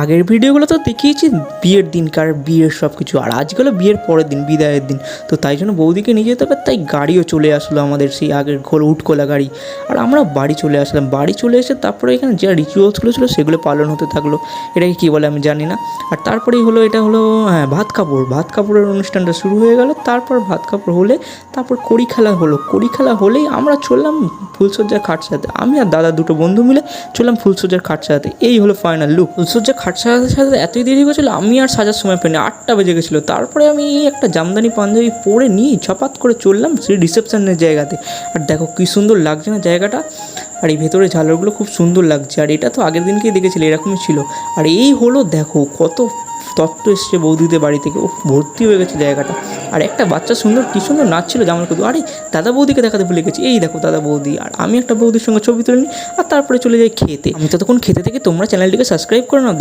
আগের ভিডিওগুলো তো দেখিয়েছি বিয়ের দিনকার বিয়ের সব কিছু, আর আজকে হলো বিয়ের পরের দিন, বিদায়ের দিন। তো তাই জন্য বৌদিকে নিয়ে যেতে হবে, তাই গাড়িও চলে আসলো আমাদের, সেই আগের উটকোলা গাড়ি। আর আমরা বাড়ি চলে আসলাম, বাড়ি চলে এসে তারপরে এখানে যে রিচুয়ালসগুলো ছিল সেগুলো পালন হতে থাকলো। এটাকে কী বলে আমি জানি না। আর তারপরেই হলো, এটা হলো হ্যাঁ ভাত কাপড়ের অনুষ্ঠানটা শুরু হয়ে গেল। তারপর ভাত কাপড় হলে তারপর কড়ি খেলা হলো। কড়ি খেলা হলেই আমরা চললাম ফুলসজ্জার খাট সাজাতে। আমি আর দাদা দুটো বন্ধু মিলে চললাম ফুলসজ্জার খাট সাজাতে। এই হলো ফাইনাল লুক। ফুলসজ্জার খাট সাজাতে সাজাতে এতই দেরি হয়ে গেছিলো, আমি আর সাজার সময় পাইনি, 8টা বেজে গেছিলো। তারপরে আমি একটা জামদানি পাঞ্জাবি পরে নিয়ে ঝপাত করে চললাম সেই রিসেপশনের জায়গাতে। আর দেখো কী সুন্দর লাগছে না জায়গাটা, আর এই ভেতরে ঝালরগুলো খুব সুন্দর লাগছে। আর এটা তো আগের দিনকেই দেখেছিলে, এরকমই ছিল। আর এই হলো দেখো কত তত্ত্ব এসছে বৌদিদের বাড়ি থেকে, ও ভর্তি হয়ে গেছে জায়গাটা। আর একটা বাচ্চা সুন্দর কী সুন্দর নাচছিল জামার কদু। আরে দাদা বৌদিকে দেখাতে ভুলে গেছি, এই দেখো দাদা বৌদি। আর আমি একটা বৌদির সঙ্গে ছবি তুলে নিই, আর তারপরে চলে যাই খেতে। আমি ততক্ষণ খেতে থেকে তোমরা চ্যানেলটিকে সাবস্ক্রাইব করে নাও।